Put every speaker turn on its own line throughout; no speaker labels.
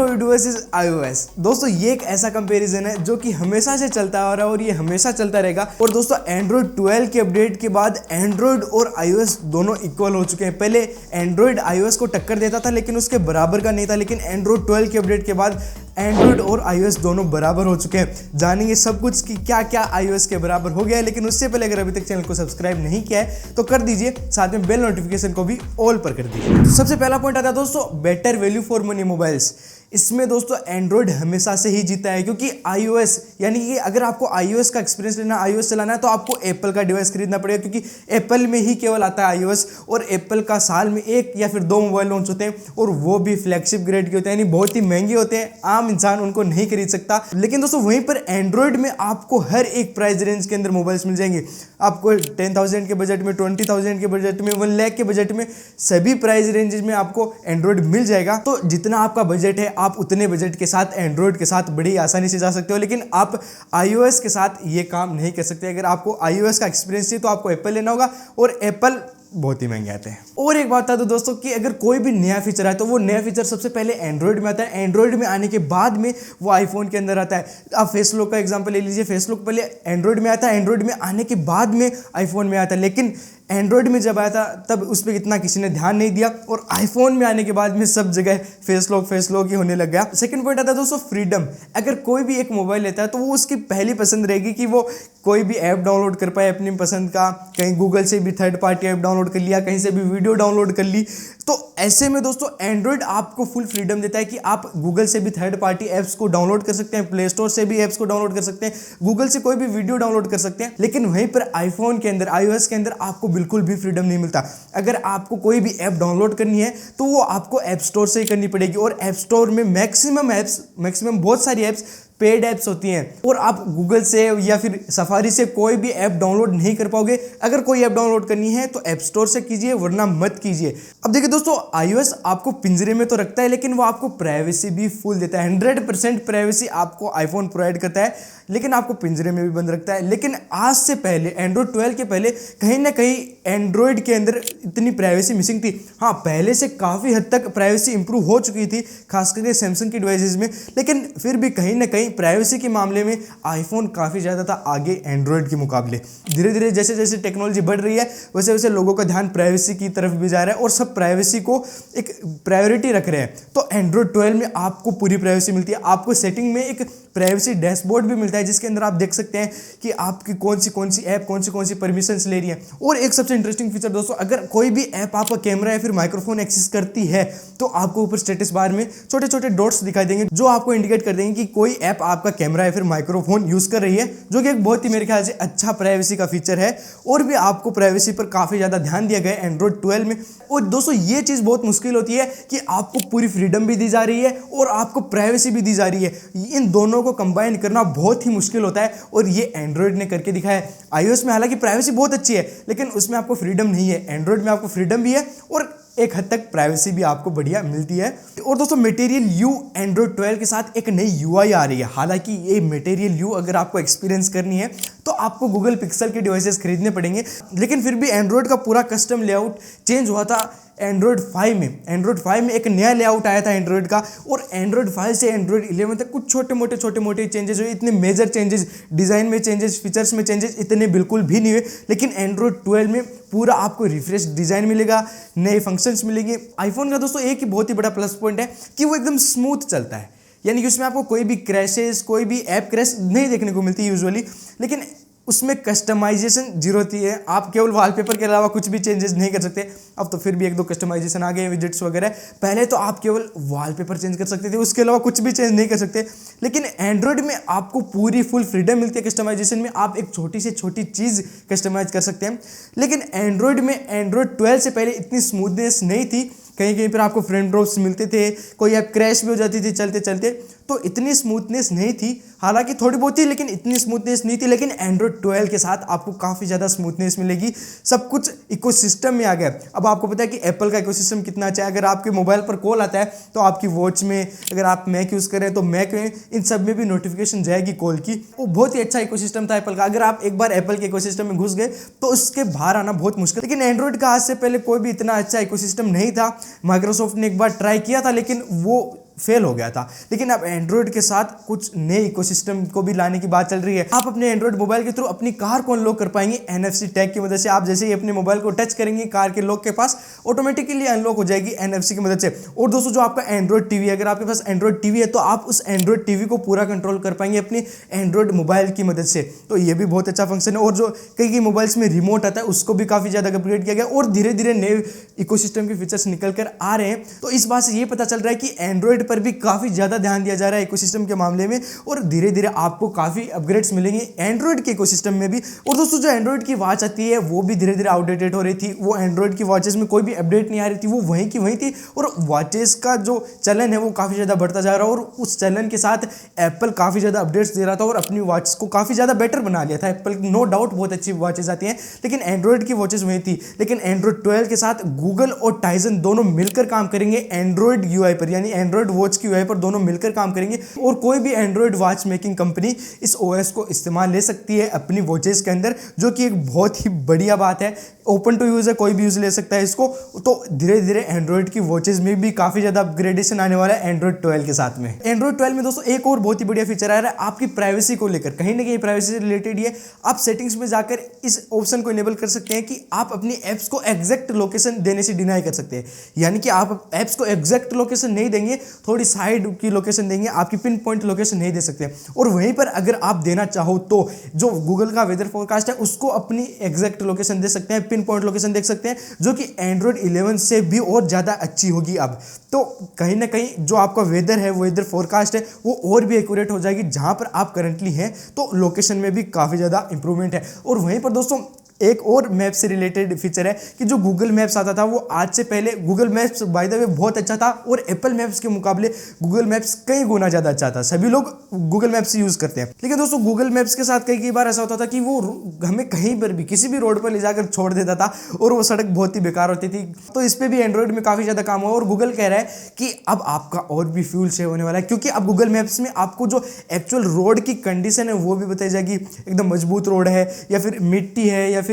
Android versus iOS। दोस्तों ये एक ऐसा कंपैरिजन है जो कि हमेशा से चलता आ रहा है और ये हमेशा चलता रहेगा। और दोस्तों एंड्रॉइड 12 के अपडेट के बाद एंड्रॉइड और iOS दोनों इक्वल हो चुके हैं। पहले एंड्रॉइड iOS को टक्कर देता था लेकिन उसके बराबर का नहीं था, लेकिन एंड्रॉइड 12 के अपडेट के बाद एंड्रॉइड और iOS दोनों बराबर हो चुके हैं। जानेंगे सब कुछ कि क्या क्या iOS के बराबर हो गया है। लेकिन उससे पहले अगर अभी तक चैनल को सब्सक्राइब नहीं किया है तो कर दीजिए, साथ में बेल नोटिफिकेशन को भी ऑल पर कर दीजिए। तो सबसे पहला पॉइंट आता है दोस्तों better value for money mobiles. इसमें दोस्तों एंड्रॉइड हमेशा से ही जीता है, क्योंकि iOS यानी कि अगर आपको iOS का एक्सपीरियंस लेना, iOS चलाना है तो आपको एप्पल का डिवाइस खरीदना पड़ेगा, क्योंकि एप्पल में ही केवल आता है iOS। और एप्पल का साल में एक या फिर 2 मोबाइल लॉन्च होते हैं और वो भी फ्लैगशिप ग्रेड के होते हैं, यानी बहुत ही महंगे होते हैं, आम इंसान उनको नहीं खरीद सकता। लेकिन दोस्तों वहीं पर एंड्रॉइड में आपको हर एक प्राइस रेंज के अंदर मोबाइल्स मिल जाएंगे। आपको 10,000 के बजट में, 20,000 के बजट में, 1 लाख के बजट में, सभी प्राइस रेंजेस में आपको एंड्रॉइड मिल जाएगा। तो जितना आपका बजट है आप उतने बजट के साथ एंड्रॉइड के साथ बड़ी आसानी से जा सकते हो। लेकिन आप iOS के साथ ये काम नहीं कर सकते। अगर आपको iOS का एक्सपीरियंस चाहिए तो आपको एप्पल लेना होगा, और एप्पल बहुत ही महंगे आते हैं। और एक बात था तो दोस्तों कि अगर कोई भी नया फीचर आए तो वो नया फीचर सबसे पहले एंड्रॉइड में आता है, एंड्रॉइड में आने के बाद में वो आईफोन के अंदर आता है। आप फेस लॉक का एग्जांपल ले लीजिए, फेस लॉक पहले एंड्रॉइड में आता है, एंड्रॉइड में आने के बाद में आईफोन में आता है। लेकिन एंड्रॉइड में जब आया था तब उस पर इतना किसी ने ध्यान नहीं दिया, और आईफोन में आने के बाद में सब जगह फेस लॉक ही होने लग गया। सेकंड पॉइंट आता है दोस्तों फ्रीडम। अगर कोई भी एक मोबाइल लेता है तो वो उसकी पहली पसंद रहेगी कि वो कोई भी ऐप डाउनलोड कर पाए अपनी पसंद का, कहीं गूगल से भी थर्ड पार्टी ऐप डाउनलोड कर लिया, कहीं से भी वीडियो डाउनलोड कर ली। तो ऐसे में दोस्तों एंड्रॉइड आपको फुल फ्रीडम देता है कि आप गूगल से भी थर्ड पार्टी ऐप्स को डाउनलोड कर सकते हैं, प्ले स्टोर से भी ऐप्स को डाउनलोड कर सकते हैं, गूगल से कोई भी वीडियो डाउनलोड कर सकते हैं। लेकिन वहीं पर आईफोन के अंदर, iOS के अंदर आपको बिल्कुल भी फ्रीडम नहीं मिलता। अगर आपको कोई भी ऐप डाउनलोड करनी है तो वो आपको ऐप स्टोर से ही करनी पड़ेगी, और ऐप स्टोर में मैक्सिमम बहुत सारी ऐप्स पेड ऐप्स होती हैं, और आप गूगल से या फिर सफारी से कोई भी ऐप डाउनलोड नहीं कर पाओगे। अगर कोई ऐप डाउनलोड करनी है तो ऐप स्टोर से कीजिए, वरना मत कीजिए। अब देखिए दोस्तों iOS आपको पिंजरे में तो रखता है, लेकिन वो आपको प्राइवेसी भी फुल देता है। 100% प्राइवेसी आपको आईफोन प्रोवाइड करता है, लेकिन आपको पिंजरे में भी बंद रखता है। लेकिन आज से पहले, एंड्रॉइड 12 के पहले कहीं ना कहीं एंड्रॉइड के अंदर इतनी प्राइवेसी मिसिंग थी। हाँ, पहले से काफ़ी हद तक प्राइवेसी इंप्रूव हो चुकी थी, खास करके सैमसंग की डिवाइसेस में, लेकिन फिर भी कहीं ना कहीं प्राइवेसी के मामले में आईफोन काफ़ी ज़्यादा था आगे एंड्रॉइड के मुकाबले। धीरे धीरे जैसे जैसे टेक्नोलॉजी बढ़ रही है वैसे वैसे लोगों का ध्यान प्राइवेसी की तरफ भी जा रहा है, और सब प्राइवेसी को एक प्रायोरिटी रख रहे हैं। तो एंड्रॉइड 12 में आपको पूरी प्राइवेसी मिलती है। आपको सेटिंग में एक प्राइवेसी डैशबोर्ड भी मिलता है, जिसके अंदर आप देख सकते हैं कि आपकी कौन सी ऐप कौन सी परमिशंस ले रही है। और एक सबसे इंटरेस्टिंग फीचर दोस्तों, अगर कोई भी ऐप आपका कैमरा या फिर माइक्रोफोन एक्सेस करती है तो आपको ऊपर स्टेटस बार में छोटे छोटे डॉट्स दिखाई देंगे, जो आपको इंडिकेट कर देंगे कि कोई ऐप आपका कैमरा या फिर माइक्रोफोन यूज कर रही है, जो कि एक बहुत ही मेरे ख्याल से अच्छा प्राइवेसी का फीचर है। और भी आपको प्राइवेसी पर काफी ज्यादा ध्यान दिया गया है एंड्रॉइड 12 में। और दोस्तों ये चीज बहुत मुश्किल होती है कि आपको पूरी फ्रीडम भी दी जा रही है और आपको प्राइवेसी भी दी जा रही है। इन दोनों को कंबाइन करना बहुत ही मुश्किल होता है, और ये एंड्रॉइड ने करके दिखाया है। iOS में हालांकि प्राइवेसी बहुत अच्छी है, लेकिन उसमें आपको फ्रीडम नहीं है। एंड्रॉइड में आपको फ्रीडम भी है और एक हद तक प्राइवेसी भी आपको बढ़िया मिलती है। और दोस्तों मटेरियल यू एंड्रॉइड 12 के साथ एक नई यूआई आ रही है। हालांकि ये मटेरियल यू अगर आपको एक्सपीरियंस करनी है तो आपको गूगल पिक्सल के डिवाइसेस खरीदने पड़ेंगे, लेकिन फिर भी एंड्रॉइड का पूरा कस्टम लेआउट चेंज हुआ था एंड्रॉइड 5 में। एंड्रॉइड 5 में एक नया लेआउट आया था एंड्रॉइड का, और एंड्रॉइड 5 से एंड्रॉइड 11 तक कुछ छोटे मोटे चेंजेस हुए। इतने मेजर चेंजेस, डिज़ाइन में चेंजेस, फीचर्स में चेंजेस इतने बिल्कुल भी नहीं हुए। लेकिन एंड्रॉइड 12 में पूरा आपको रिफ्रेश डिज़ाइन मिलेगा, नए फंक्शंस मिलेंगे। आईफोन का दोस्तों एक ही बहुत ही बड़ा प्लस पॉइंट है कि वो एकदम स्मूथ चलता है, यानी कि उसमें आपको कोई भी क्रैशेस, कोई भी ऐप क्रैश नहीं देखने को मिलती यूजुअली। लेकिन उसमें कस्टमाइजेशन जीरो होती है, आप केवल वॉलपेपर के अलावा कुछ भी चेंजेस नहीं कर सकते। अब तो फिर भी 1-2 कस्टमाइजेशन आ गए, विजेट्स वगैरह। पहले तो आप केवल वॉलपेपर चेंज कर सकते थे, उसके अलावा कुछ भी चेंज नहीं कर सकते। लेकिन एंड्रॉइड में आपको पूरी फुल फ्रीडम मिलती है कस्टमाइजेशन में, आप एक छोटी से छोटी चीज़ कस्टमाइज कर सकते हैं। लेकिन एंड्रॉइड में एंड्रॉइड 12 से पहले इतनी स्मूथनेस नहीं थी। कहीं कहीं पर आपको फ्रेम ड्रॉप्स मिलते थे, कोई ऐप क्रैश भी हो जाती थी चलते चलते, तो इतनी स्मूथनेस नहीं थी। हालांकि थोड़ी बहुत थी, लेकिन इतनी स्मूथनेस नहीं थी। लेकिन एंड्रॉइड 12 के साथ आपको काफ़ी ज़्यादा स्मूथनेस मिलेगी। सब कुछ इकोसिस्टम में आ गया। अब आपको पता है कि एप्पल का इकोसिस्टम कितना अच्छा है। अगर आपके मोबाइल पर कॉल आता है तो आपकी वॉच में, अगर आप मैक यूज़ करें तो मैक में, इन सब में भी नोटिफिकेशन जाएगी कॉल की। वो बहुत ही अच्छा इकोसिस्टम था एप्पल का। अगर आप एक बार एप्पल के इकोसिस्टम में घुस गए तो उसके बाहर आना बहुत मुश्किल। लेकिन एंड्रॉइड का आज से पहले कोई भी इतना अच्छा इकोसिस्टम नहीं था। माइक्रोसॉफ्ट ने एक बार ट्राई किया था, लेकिन वो फेल हो गया था। लेकिन अब एंड्रॉयड के साथ कुछ नए इकोसिस्टम को भी लाने की बात चल रही है। आप अपने एंड्रॉयड मोबाइल के थ्रू अपनी कार को अनलॉक कर पाएंगे NFC टैग की मदद से। आप जैसे ही अपने मोबाइल को टच करेंगे कार के लॉक के पास, ऑटोमेटिकली अनलॉक हो जाएगी NFC की मदद से। और दोस्तों जो आपका एंड्रॉयड टीवी है, अगर आपके पास एंड्रॉयड टीवी है तो आप उस एंड्रॉयड टीवी को पूरा कंट्रोल कर पाएंगे अपनी एंड्रॉयड मोबाइल की मदद से। तो ये भी बहुत अच्छा फंक्शन है। और जो कई मोबाइल्स में रिमोट आता है उसको भी काफी ज्यादा अपग्रेड किया गया और धीरे धीरे नए इकोसिस्टम के फीचर्स निकल कर आ रहे हैं। तो इस बात से ये पता चल रहा है कि एंड्रॉयड पर भी काफी ज्यादा ध्यान दिया जा रहा है इकोसिस्टम के मामले में, और धीरे धीरे आपको काफी अपग्रेड्स मिलेंगे एंड्रॉयड के इकोसिस्टम में भी। और दोस्तों जो एंड्रॉयड की वॉच आती है वो भी धीरे धीरे आउटडेटेड हो रही थी। वो एंड्रॉयड की वॉचेस में कोई भी अपडेट नहीं आ रही थी, वो वहीं की वहीं थी। और वॉचेस का जो चलन है वो काफी ज्यादा बढ़ता जा रहा है, और उस चलन के साथ एप्पल काफी ज्यादा अपडेट्स दे रहा था और अपनी वॉच को काफी ज्यादा बेटर बना लिया था एप्पल। नो डाउट बहुत अच्छी वॉचेस आती हैं, लेकिन एंड्रॉयड की वॉचेस वहीं थी। लेकिन एंड्रॉयड 12 के साथ गूगल और टाइजन दोनों मिलकर काम करेंगे एंड्रॉयड यूआई पर, यानी एंड्रॉयड वॉच की यूआई पर दोनों मिलकर काम करेंगे। और कोई भी एंड्रॉयड वॉच मेकिंग कंपनी इस ओएस को इस्तेमाल ले सकती है अपनी वॉचेस के अंदर, जो कि एक बहुत ही बढ़िया बात है। ओपन टू यूज है, कोई भी यूज ले सकता है इसको। तो धीरे धीरे एंड्रॉयड की वॉचेस में भी काफी ज्यादा अपग्रेडेशन आने वाला है एंड्रॉयड 12 के साथ में। एंड्रॉयड 12 में दोस्तों एक और बहुत ही बढ़िया फीचर आ रहा है आपकी प्राइवेसी को लेकर। कहीं ना कहीं प्राइवेसी से रिलेटेड ही है। आप सेटिंग्स में जाकर इस ऑप्शन को इनेबल कर सकते हैं कि आप अपनी एप्स को एग्जैक्ट लोकेशन देने से डिनाई कर सकते हैं। यानी कि आप एप्स को एग्जैक्ट लोकेशन नहीं देंगे, थोड़ी साइड की लोकेशन देंगे, आपकी पिन पॉइंट लोकेशन नहीं दे सकते। और वहीं पर अगर आप देना चाहो तो जो गूगल का वेदर फोरकास्ट है उसको अपनी एग्जैक्ट लोकेशन दे सकते हैं, पिन पॉइंट लोकेशन देख सकते हैं, जो कि एंड्रॉयड 11 से भी और ज़्यादा अच्छी होगी अब। तो कहीं ना कहीं जो आपका वेदर है, वेदर फोरकास्ट है, वो और भी एक्यूरेट हो जाएगी जहां पर आप करंटली हैं। तो लोकेशन में भी काफ़ी ज़्यादा इंप्रूवमेंट है। और वहीं पर दोस्तों एक और मैप से रिलेटेड फीचर है कि जो गूगल मैप्स आता था वो आज से पहले, Google maps by the way बहुत अच्छा था और एप्पल मैप्स के मुकाबले गूगल मैप्स कई गुना ज़्यादा अच्छा था। सभी लोग गूगल मैप्स यूज़ करते हैं। लेकिन दोस्तों गूगल मैप्स के साथ कई बार ऐसा होता था कि वो हमें कहीं पर भी किसी भी रोड पर ले जाकर छोड़ देता था और वो सड़क बहुत ही बेकार होती थी। तो इस पर भी एंड्रॉयड में काफ़ी ज़्यादा काम हुआ और गूगल कह रहा है कि अब आपका और भी फ्यूल सेव होने वाला है, क्योंकि अब गूगल मैप्स में आपको जो एक्चुअल रोड की कंडीशन है वो भी बताई जाएगी। एकदम मजबूत रोड है या फिर मिट्टी है या फिर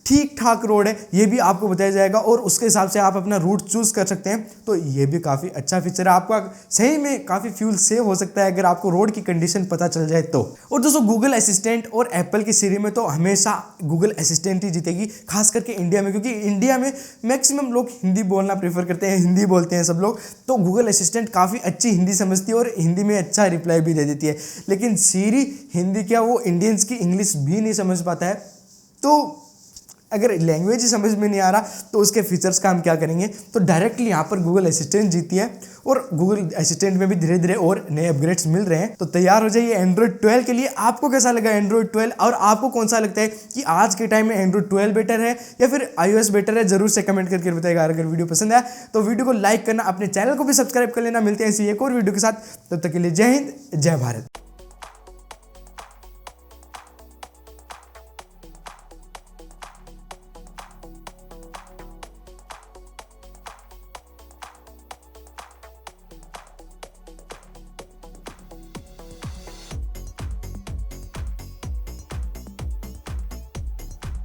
ठीक ठाक रोड है, ये भी आपको बताया जाएगा और उसके हिसाब से आप अपना रूट चूज कर सकते हैं। तो ये भी काफ़ी अच्छा फीचर है। आपका सही में काफ़ी फ्यूल सेव हो सकता है अगर आपको रोड की कंडीशन पता चल जाए तो। और दोस्तों गूगल असिस्टेंट और एप्पल की सीरीज में तो हमेशा गूगल असिस्टेंट ही जीतेगी, खास करके इंडिया में, क्योंकि इंडिया में मैक्सिमम लोग हिंदी बोलना प्रेफर करते हैं, हिंदी बोलते हैं सब लोग। तो गूगल असिस्टेंट काफ़ी अच्छी हिंदी समझती है और हिंदी में अच्छा रिप्लाई भी दे देती है। लेकिन सीरी हिंदी क्या, वो इंडियंस की इंग्लिश भी नहीं समझ पाता है। तो अगर लैंग्वेज ही समझ में नहीं आ रहा तो उसके फीचर्स का हम क्या करेंगे। तो डायरेक्टली यहाँ पर गूगल असिस्टेंट जीती है और गूगल असिस्टेंट में भी धीरे धीरे और नए अपग्रेड्स मिल रहे हैं। तो तैयार हो जाइए एंड्रॉयड 12 के लिए। आपको कैसा लगा एंड्रॉयड 12 और आपको कौन सा लगता है कि आज के टाइम में एंड्रॉयड 12 बेटर है या फिर iOS बेटर है, जरूर से कमेंट करके बताएगा। अगर वीडियो पसंद आया तो वीडियो को लाइक करना, अपने चैनल को भी सब्सक्राइब कर लेना। मिलते हैं ऐसी एक और वीडियो के साथ, तब तक के लिए जय हिंद, जय भारत।